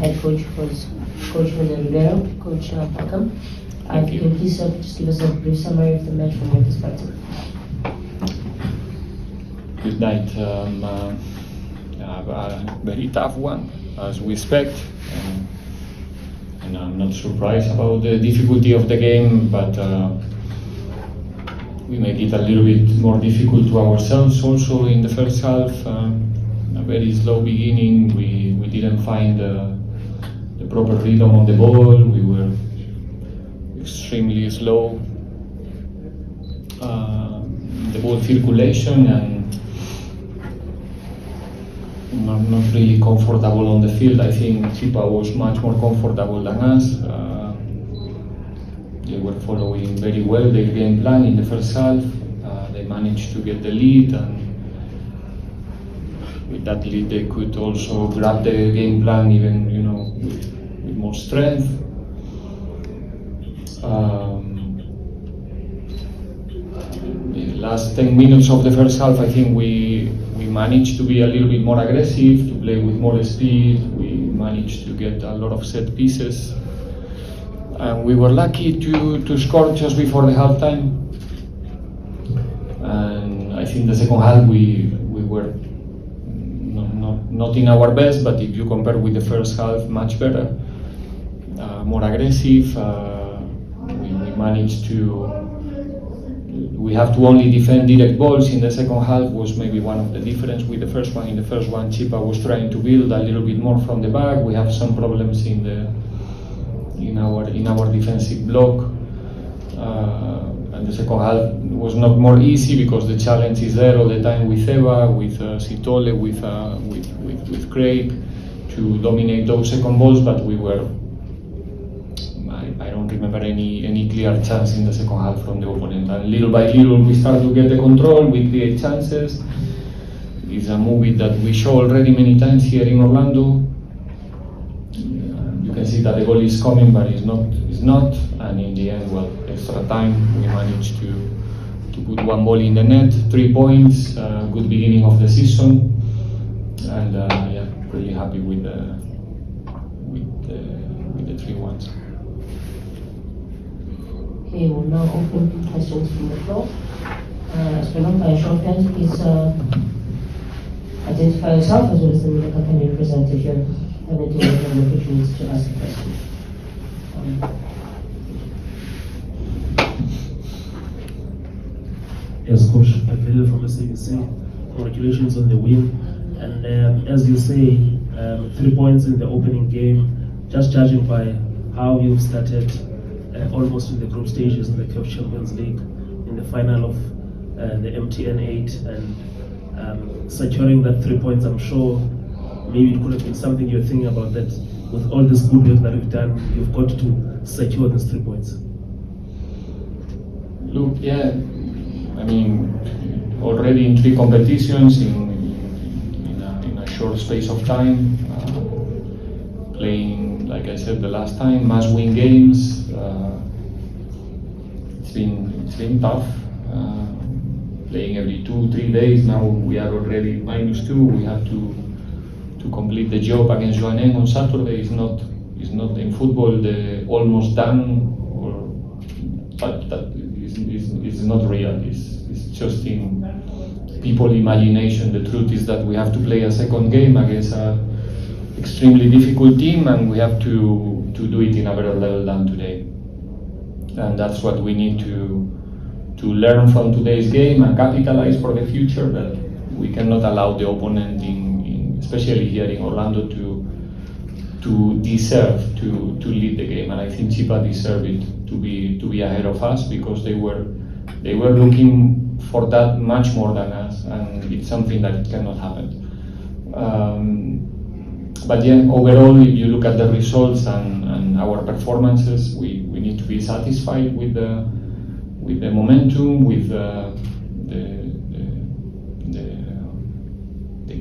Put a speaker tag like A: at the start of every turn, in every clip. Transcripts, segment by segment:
A: head coach was Coach Jose Riveiro. Coach, welcome. Can you please just give us a brief summary of the match from your perspective?
B: Good night. A very tough one, as we expect. And I'm not surprised about the difficulty of the game, but we make it a little bit more difficult to ourselves also in the first half. A very slow beginning, we didn't find the proper rhythm on the ball, we were extremely slow. The ball circulation and not really comfortable on the field. I think Chippa was much more comfortable than us. They were following very well their game plan in the first half. They managed to get the lead, and with that lead they could also grab the game plan even with more strength. The last 10 minutes of the first half, I think we managed to be a little bit more aggressive, to play with more speed. We managed to get a lot of set pieces, and we were lucky to score just before the halftime. And I think the second half we were not in our best, but if you compare with the first half, much better, more aggressive. We managed to. We have to only defend direct balls in the second half was maybe one of the difference with the first one. In the first one, Chippa was trying to build a little bit more from the back. We have some problems in our defensive block. And the second half was not more easy because the challenge is there all the time with Eva, with Sitole, with Craig to dominate those second balls, but we were. I don't remember any clear chance in the second half from the opponent. And little by little we start to get the control, we create chances. It's a movie that we show already many times here in Orlando. You can see that the goal is coming, but it's not. And in the end, well, extra time, we managed to put one ball in the net, 3 points, good beginning of the season. And really happy with the 3-1s.
A: Okay, we'll now open questions from the floor. Starting by a show of hands, please identify yourself as well as the media company you represent if you're having to have an opportunity to ask a question.
C: Yes, Coach Riveiro from SABC. Congratulations on the win. And as you say, 3 points in the opening game. Just judging by how you've started almost in the group stages in the CAF Champions League, in the final of the MTN 8, and securing that 3 points, I'm sure maybe it could have been something you're thinking about, that with all this good work that you've done, you've got to secure these 3 points.
B: Look, yeah, I mean, already in 3 competitions in a short space of time, playing, like I said the last time, must-win games. It's been tough. Playing every 2-3 days. Now we are already -2. We have to complete the job against Jwaneng on Saturday. It's not in football the almost done, but that is not real. It's just in people's imagination. The truth is that we have to play a second game against a extremely difficult team, and we have to do it in a better level than today. And that's what we need to learn from today's game and capitalize for the future, that we cannot allow the opponent, especially here in Orlando, to deserve to lead the game. And I think Chippa deserved it to be ahead of us, because they were looking for that much more than us, and it's something that cannot happen. But yeah, overall, if you look at the results and our performances, we need to be satisfied with the momentum, with the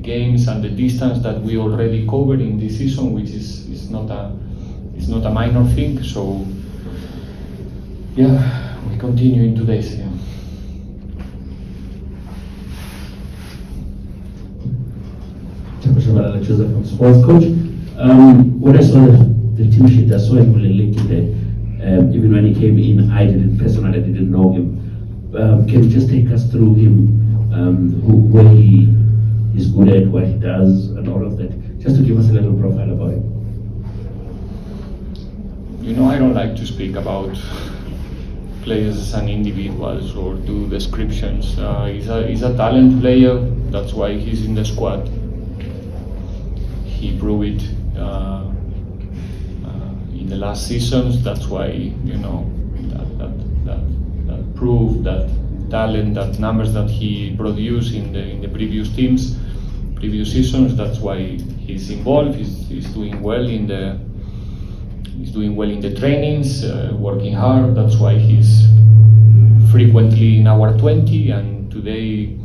B: games and the distance that we already covered in this season, which is not a minor thing. So yeah, we continue in today's game.
D: Jose from Sports Coach. When I saw the team sheet, I saw Moleleki there. Even when he came in, I didn't know him. Can you just take us through him, where he is good at, what he does, and all of that? Just to give us a little profile about him.
B: You know, I don't like to speak about players as an individuals or do descriptions. He's a talent player. That's why he's in the squad. He proved it in the last seasons. That's why, you know, that proof, that talent, that numbers that he produced in the previous teams, previous seasons. That's why he's involved. He's doing well in the trainings, working hard. That's why he's frequently in our 20. And today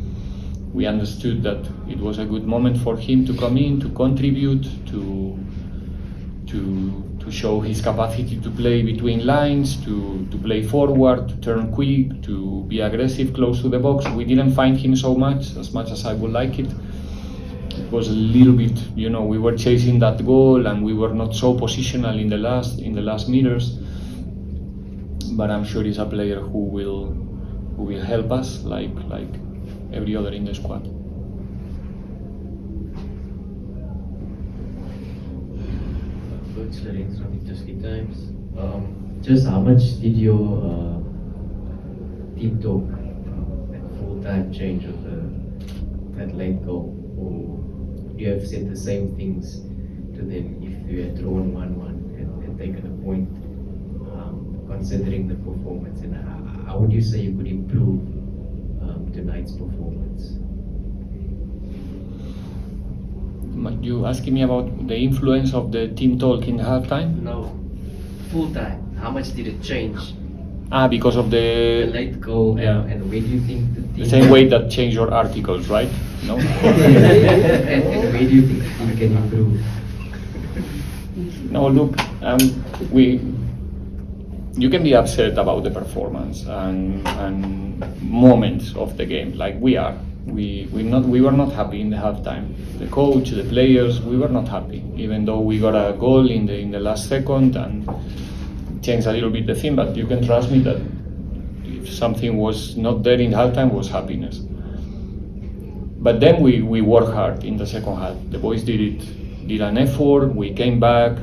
B: we understood that it was a good moment for him to come in, to contribute, to show his capacity to play between lines, to play forward, to turn quick, to be aggressive close to the box. We didn't find him as much as I would like it. It was a little bit, you know, we were chasing that goal and we were not so positional in the last meters. But I'm sure he's a player who will help us like every other in the squad.
E: Coach Lorenzo from Tusky Times. Just how much did your team talk at full-time change of that late goal? Or would you have said the same things to them if you had drawn 1-1 and taken a point, considering the performance? And how would you say you could improve tonight's performance?
B: You asking me about the influence of the team talk in halftime?
E: No, full-time. How much did it change?
B: Because of
E: The late goal,
B: yeah.
E: and where do you think
B: The same way that change your articles, right? No?
E: and where do you think the team can improve?
B: No, look, you can be upset about the performance and moments of the game, like we are. We were not happy in the halftime. The coach, the players, we were not happy, even though we got a goal in the last second and changed a little bit the thing. But you can trust me that if something was not there in halftime, was happiness. But then we worked hard in the second half. The boys did an effort. We came back.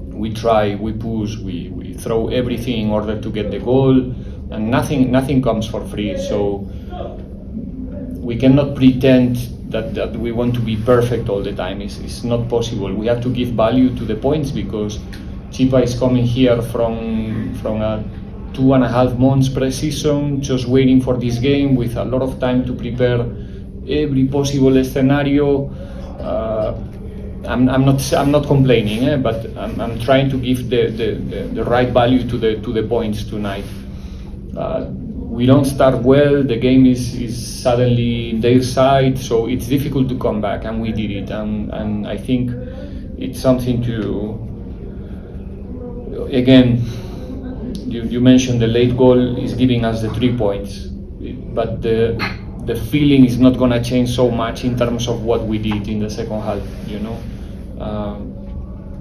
B: We try, we push, we throw everything in order to get the goal, and nothing comes for free. So we cannot pretend that we want to be perfect all the time. It's not possible. We have to give value to the points because Chippa is coming here from a 2.5 months pre-season, just waiting for this game with a lot of time to prepare every possible scenario. I'm not complaining, but I'm trying to give the right value to the points tonight. We don't start well. The game is suddenly their side, so it's difficult to come back, and we did it. And I think it's something to. Again, you mentioned the late goal is giving us the 3 points, but the feeling is not gonna change so much in terms of what we did in the second half. You know.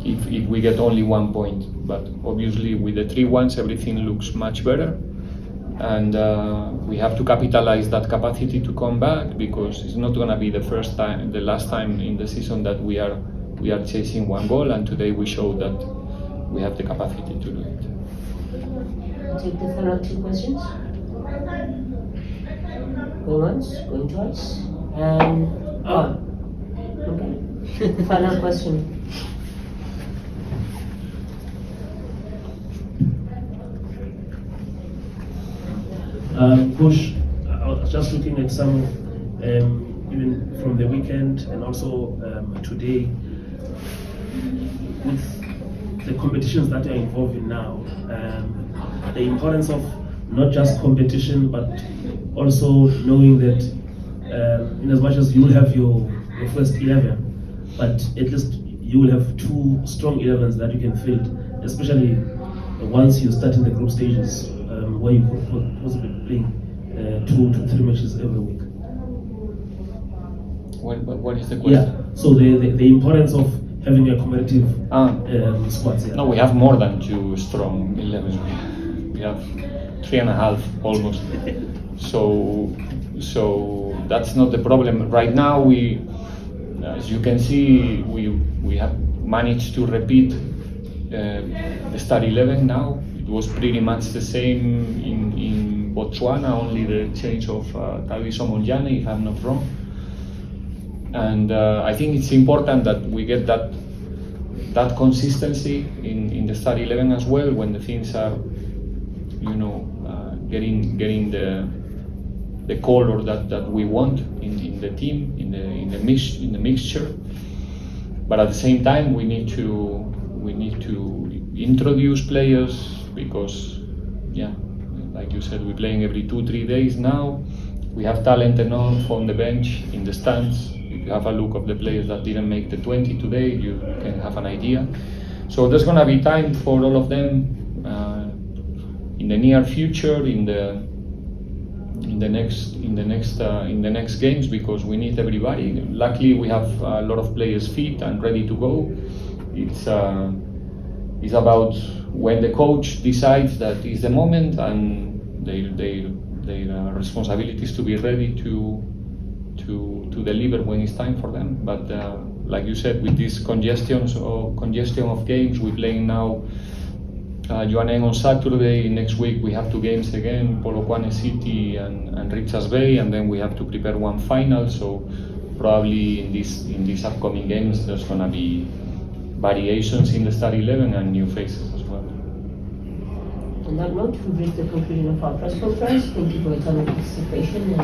B: If we get only 1 point, but obviously with the 3-1s everything looks much better, and we have to capitalize that capacity to come back, because it's not going to be the last time in the season that we are chasing 1 goal, and today we show that we have the capacity to do it.
A: I'll take the final 2 questions. Going once, going twice, and okay. Final question.
C: Push. I was just looking at some, even from the weekend and also today, with the competitions that are involved in now, the importance of not just competition but also knowing that in as much as you will have your first 11, but at least you will have 2 strong 11s that you can field, especially once you start in the group stages, where you could possibly play 2 to 3 matches every week.
B: What is the question?
C: Yeah, so the importance of having a competitive
B: Ah.
C: squad. Yeah.
B: No, we have more than 2 strong 11s. We have 3.5 almost. So that's not the problem. Right now, as you can see, we have managed to repeat the start 11 now. It was pretty much the same in Botswana, only the change of Taviso Monjane, if I'm not wrong. And I think it's important that we get that consistency in the start 11 as well, when the things are, getting the color that we want in the team, in the mixture. But at the same time, we need to introduce players, because, like you said, we're playing every 2-3 days now. We have talent enough on the bench, in the stands. If you have a look of the players that didn't make the 20 today, you can have an idea. So there's gonna be time for all of them in the near future, in the next games, because we need everybody. Luckily, we have a lot of players fit and ready to go. It's about when the coach decides that is the moment, and their responsibility is to be ready to deliver when it's time for them. But like you said, with this congestion of games, we're playing now Jwaneng on Saturday. Next week we have 2 games again, Polokwane City and Richards Bay, and then we have to prepare one final. So probably in these upcoming games, there's gonna be variations in the start 11 and new faces as well.
A: On that note, we reach the conclusion of our press conference. Thank you for your time and participation.